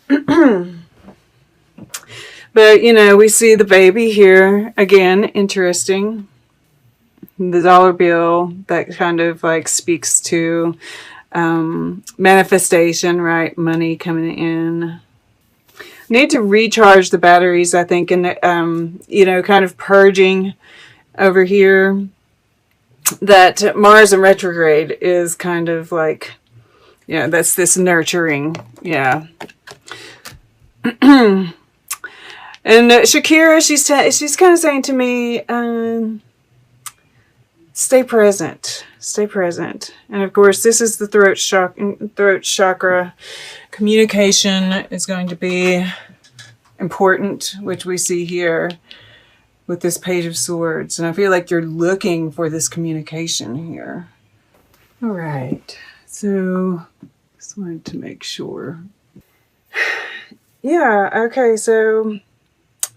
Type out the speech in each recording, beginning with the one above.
But, you know, we see the baby here. Again, interesting. The dollar bill that kind of like speaks to manifestation, right? Money coming in. Need to recharge the batteries, I think, and, you know, kind of purging over here. That Mars in retrograde is kind of like, you know, that's this nurturing. Yeah. And Shakira, she's kind of saying to me, stay present, stay present. And of course, this is the throat chakra. Communication is going to be important, which we see here with this Page of Swords. And I feel like you're looking for this communication here. All right. So just wanted to make sure. Yeah, okay, so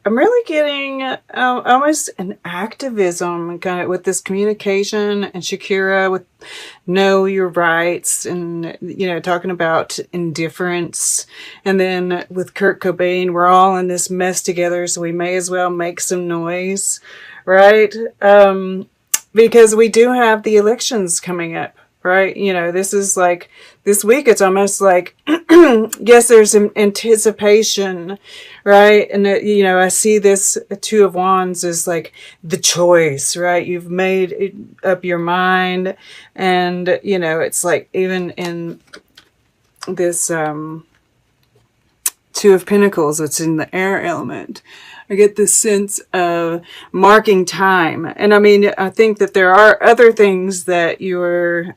I'm really getting almost an activism kind of with this communication, and Shakira with know your rights, and, you know, talking about indifference. And then with Kurt Cobain, we're all in this mess together, so we may as well make some noise, right? Because we do have the elections coming up. Right? You know, this is like, this week it's almost like, yes, there's an anticipation, right? And, you know, I see this Two of Wands as like the choice, right? You've made up your mind. And, you know, it's like even in this Two of Pentacles, it's in the air element. I get this sense of marking time. And I mean, I think that there are other things that you're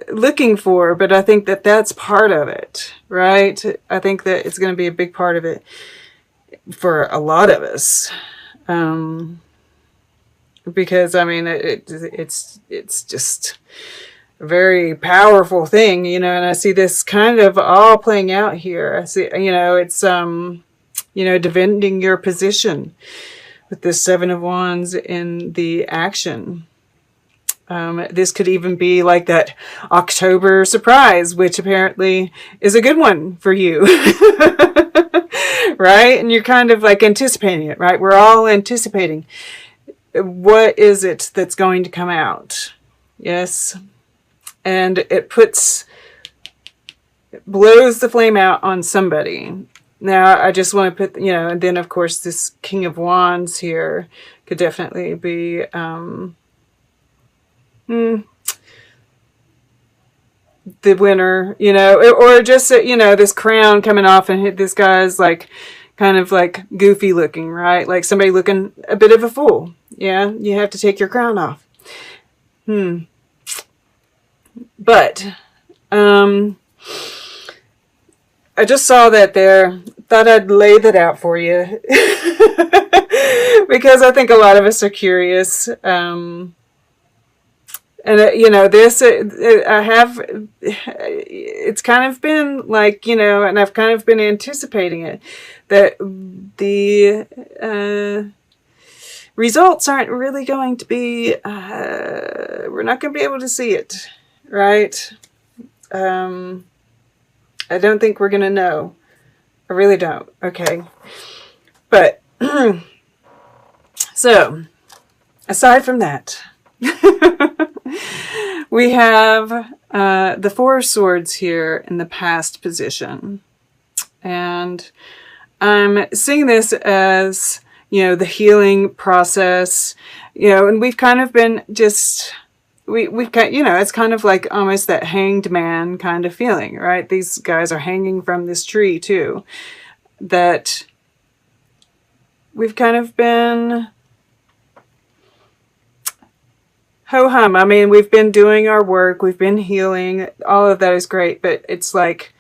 looking for, but I think that that's part of it, right? I think that it's going to be a big part of it for a lot of us. Because, I mean, it's just a very powerful thing, you know, and I see this kind of all playing out here. I see, you know, it's, you know, defending your position with the Seven of Wands in the action. This could even be like that October surprise, which apparently is a good one for you. Right? And you're kind of like anticipating it, right? We're all anticipating. What is it that's going to come out? Yes. And it blows the flame out on somebody. Now, I just want to put, you know, and then, of course, this King of Wands here could definitely be, the winner, you know, or just, you know, this crown coming off, and this guy's like, kind of like goofy looking, right? Like somebody looking a bit of a fool. Yeah, you have to take your crown off. But, I just saw that there. Thought I'd lay that out for you. Because I think a lot of us are curious. And, you know, this, it's kind of been like, you know, and I've kind of been anticipating it, that the results aren't really going to be, we're not going to be able to see it, right? I don't think we're going to know. I really don't. Okay. But, so, aside from that, we have the Four of Swords here in the past position. And I'm seeing this as, you know, the healing process, you know, and we've kind of been just... We've got, you know, it's kind of like almost that hanged man kind of feeling, right? These guys are hanging from this tree too. That we've kind of been ho-hum. I mean, we've been doing our work, we've been healing, all of that is great, but it's like,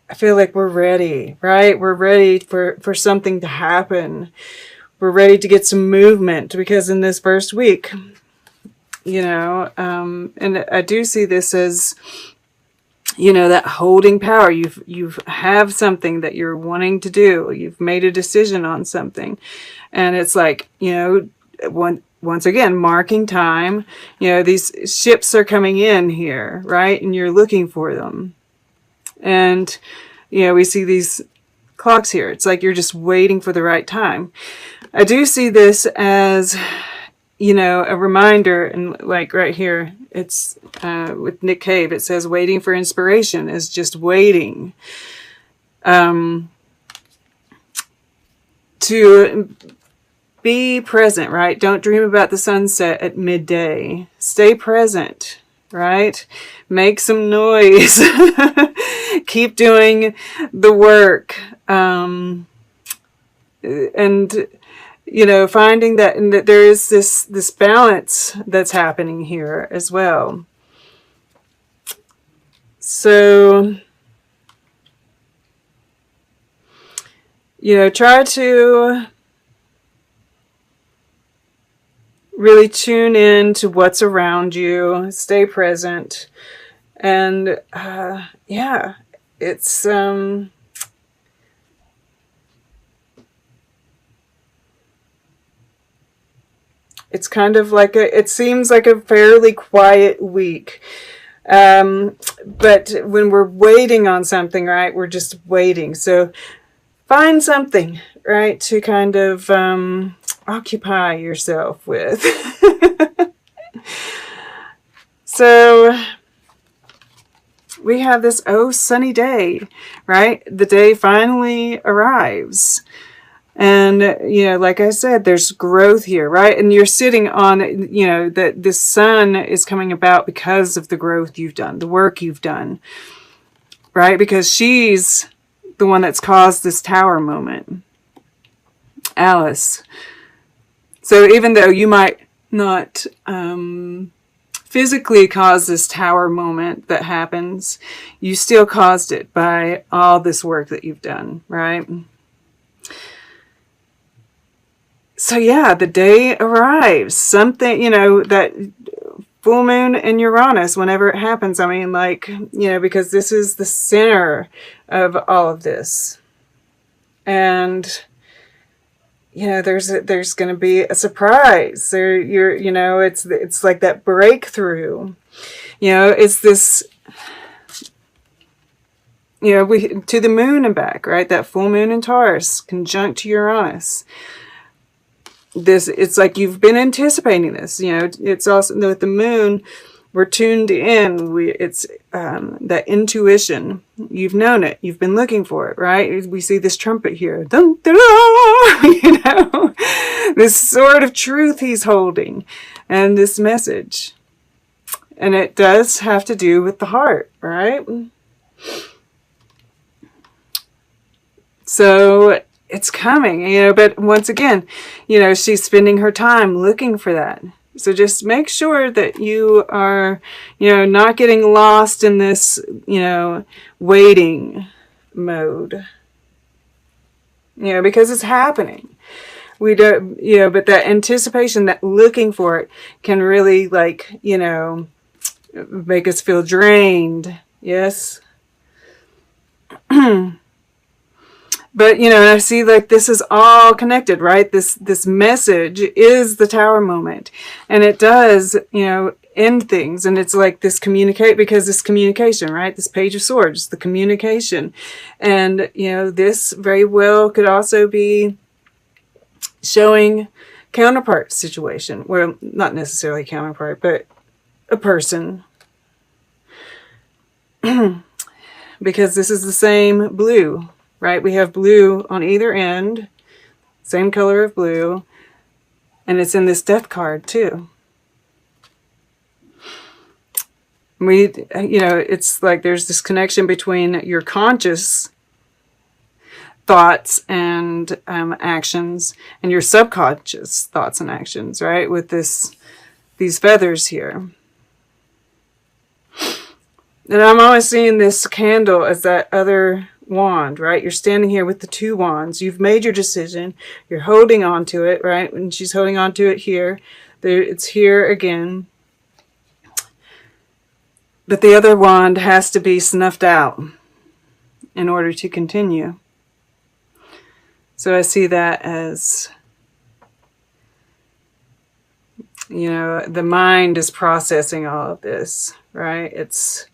I feel like we're ready, right? We're ready for something to happen. We're ready to get some movement, because in this first week, you know, and I do see this as, you know, that holding power. You have something that you're wanting to do. You've made a decision on something. And it's like, you know, once again, marking time. You know, these ships are coming in here, right? And you're looking for them. And, you know, we see these clocks here. It's like you're just waiting for the right time. I do see this as, you know, a reminder, and like right here, it's with Nick Cave, it says waiting for inspiration is just waiting to be present, right? Don't dream about the sunset at midday. Stay present, right? Make some noise. Keep doing the work. And, you know, finding that, and that there is this balance that's happening here as well. So, you know, try to really tune in to what's around you, stay present, and yeah, it's it's kind of like it seems like a fairly quiet week. But when we're waiting on something, right, we're just waiting. So find something, right, to kind of occupy yourself with. So we have this sunny day, right? The day finally arrives. And, you know, like I said, there's growth here, right? And you're sitting on, you know, that the sun is coming about because of the growth you've done, the work you've done, right? Because she's the one that's caused this tower moment, Alice. So even though you might not physically cause this tower moment that happens, you still caused it by all this work that you've done, right? So yeah, the day arrives. Something, you know, that full moon in Uranus, whenever it happens, I mean, like, you know, because this is the center of all of this. And, you know, there's going to be a surprise. You know, it's like that breakthrough. You know, it's this, you know, to the moon and back, right? That full moon in Taurus, conjunct to Uranus. It's like you've been anticipating this, you know. It's also with the moon, we're tuned in. It's that intuition. You've known it. You've been looking for it, right? We see this trumpet here, dun, dun, dun, you know, this sort of truth he's holding, and this message, and it does have to do with the heart, right? So it's coming, you know, but once again, you know, she's spending her time looking for that. So just make sure that you are, you know, not getting lost in this, you know, waiting mode, you know, because it's happening. We don't, you know, but that anticipation, that looking for it can really, like, you know, make us feel drained. Yes. But, you know, I see like this is all connected, right? This message is the tower moment. And it does, you know, end things. And it's like this because this communication, right? This Page of Swords, the communication. And, you know, this very well could also be showing counterpart situation. Well, not necessarily counterpart, but a person. Because this is the same blue. Right, we have blue on either end, same color of blue, and it's in this death card too. You know, it's like there's this connection between your conscious thoughts and actions and your subconscious thoughts and actions, right? With these feathers here. And I'm always seeing this candle as that other wand, right? You're standing here with the two wands. You've made your decision. You're holding on to it, right? And she's holding on to it here. It's here again. But the other wand has to be snuffed out in order to continue. So I see that as, you know, the mind is processing all of this, right? It's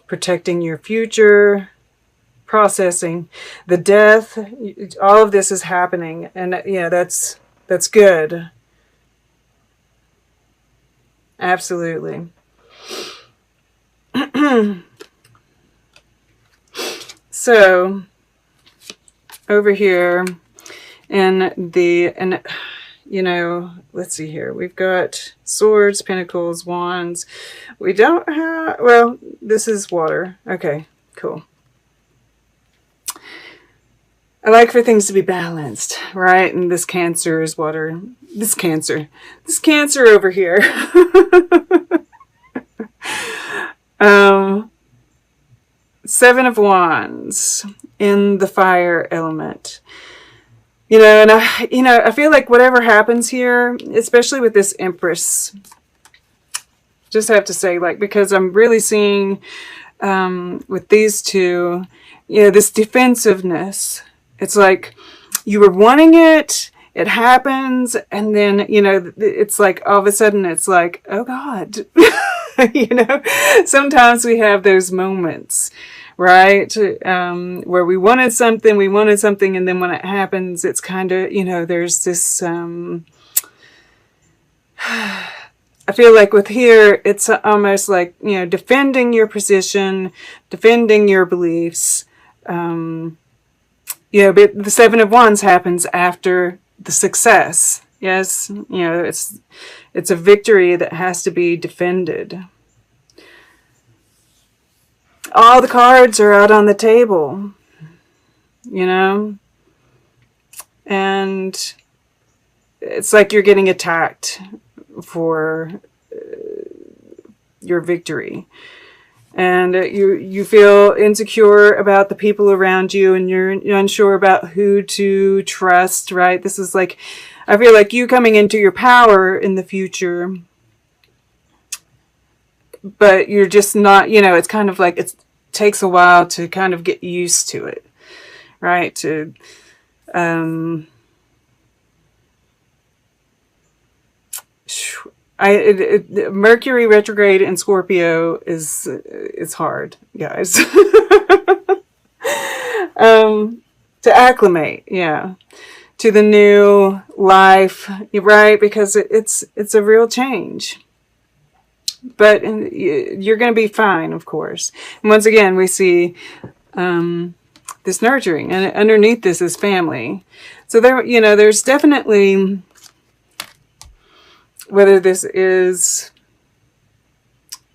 protecting your future. processing the death. All of this is happening, and that's good. Absolutely. So over here and let's see here. We've got swords, pentacles, wands. We don't have, well, this is water. Okay, cool. I like for things to be balanced, right? And this Cancer is water. This Cancer over here. Seven of Wands in the fire element. And I feel like whatever happens here, especially with this Empress, just have to say, because I'm really seeing with these two, this defensiveness. It's like you were wanting it, it happens, and then, it's like all of a sudden it's like, oh God. Sometimes we have those moments, right? Where we wanted something, and then when it happens, it's kind of, there's this, I feel like with here, it's almost like, defending your position, defending your beliefs. But the Seven of Wands happens after the success. Yes, it's a victory that has to be defended. All the cards are out on the table, and it's like you're getting attacked for your victory. And you feel insecure about the people around you, and you're unsure about who to trust, right? This is like, I feel like you coming into your power in the future, but you're just not, it's kind of like it takes a while to kind of get used to it, right? Mercury retrograde in Scorpio is hard, guys. To acclimate, to the new life, right? Because it's a real change. But you're going to be fine, of course. And once again, we see this nurturing, and underneath this is family. So there's definitely, whether this is,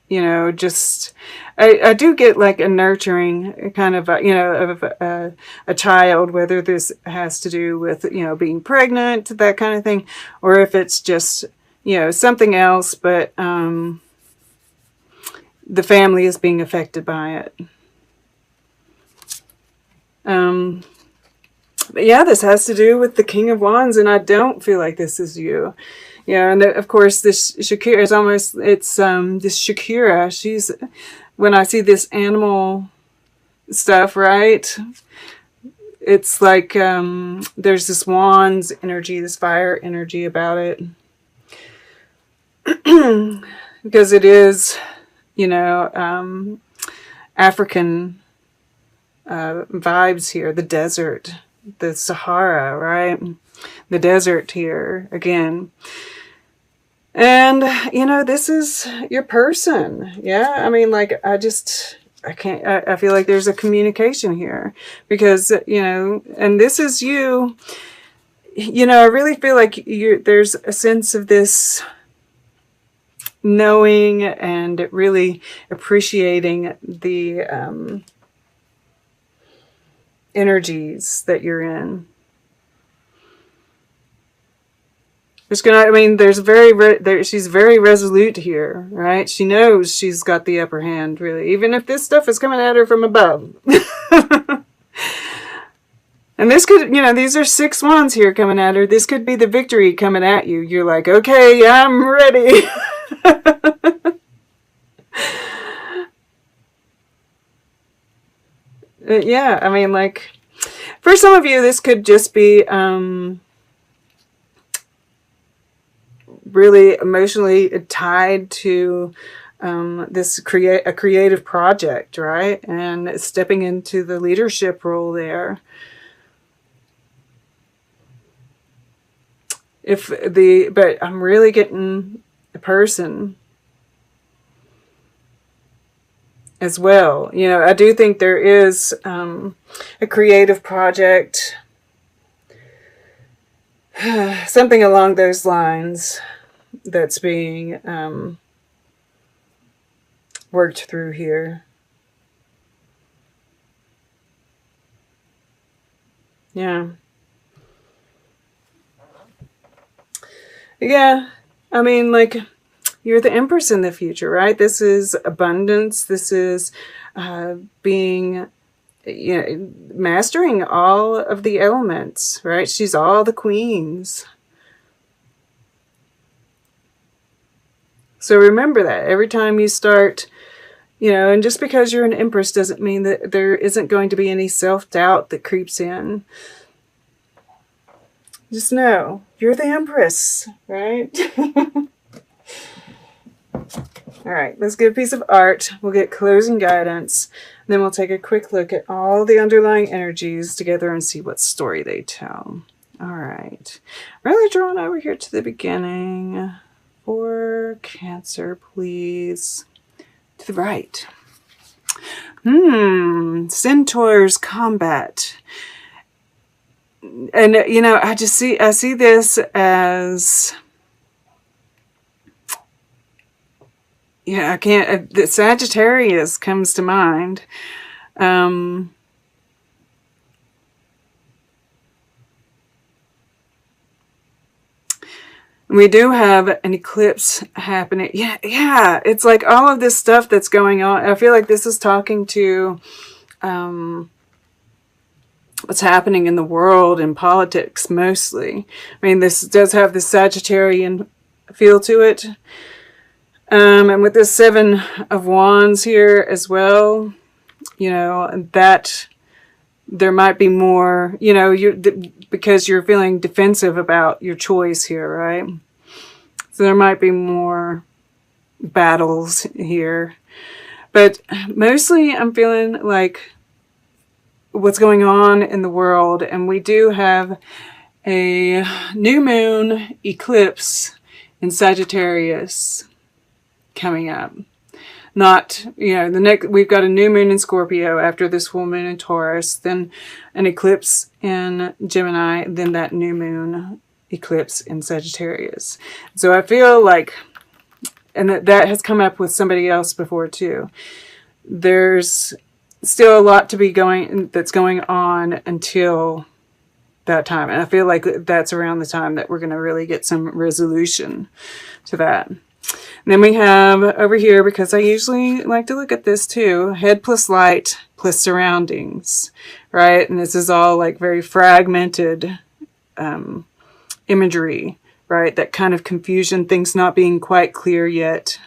just, I do get like a nurturing kind of, of a child, whether this has to do with, being pregnant, that kind of thing, or if it's just, something else, but the family is being affected by it. But yeah, this has to do with the King of Wands, and I don't feel like this is you. And of course, this Shakira is almost, it's this Shakira, she's, when I see this animal stuff, right? It's like there's this wands energy, this fire energy about it. Because it is, African vibes here, the desert, the Sahara, right? The desert here again. And, this is your person. Yeah. I mean, like, I feel like there's a communication here because, and this is you, I really feel like there's a sense of this knowing and really appreciating the energies that you're in. There's she's very resolute here, right? She knows she's got the upper hand, really, even if this stuff is coming at her from above. And this could, these are 6 wands here coming at her. This could be the victory coming at you. You're like, okay, I'm ready. Yeah, I mean, like, for some of you, this could just be really emotionally tied to this creative project, right? And stepping into the leadership role there. But I'm really getting a person as well. You know, I do think there is a creative project, something along those lines that's being worked through here. Yeah. Yeah. I mean, like, you're the Empress in the future, right? This is abundance. This is being, you know, mastering all of the elements, right? She's all the queens. So remember that every time you start, you know, and just because you're an Empress doesn't mean that there isn't going to be any self-doubt that creeps in. Just know you're the Empress, right? All right, let's get a piece of art. We'll get closing guidance. Then we'll take a quick look at all the underlying energies together and see what story they tell. All right, really drawn over here to the beginning. For Cancer, please. To the right. Centaur's combat. And, you know, I see this as, yeah, I can't, the Sagittarius comes to mind. We do have an eclipse happening. Yeah, it's like all of this stuff that's going on. I feel like this is talking to what's happening in the world and politics mostly. I mean, this does have the Sagittarian feel to it. And with this Seven of Wands here as well, you know, that there might be more, you know, because you're feeling defensive about your choice here, right? So there might be more battles here. But mostly I'm feeling like what's going on in the world. And we do have a new moon eclipse in Sagittarius coming up. Not, you know, we've got a new moon in Scorpio after this full moon in Taurus, then an eclipse in Gemini, then that new moon eclipse in Sagittarius. So I feel like, and that has come up with somebody else before too, there's still a lot to be that's going on until that time. And I feel like that's around the time that we're going to really get some resolution to that. And then we have over here, because I usually like to look at this too, head plus light plus surroundings, right? And this is all like very fragmented imagery, right? That kind of confusion, things not being quite clear yet,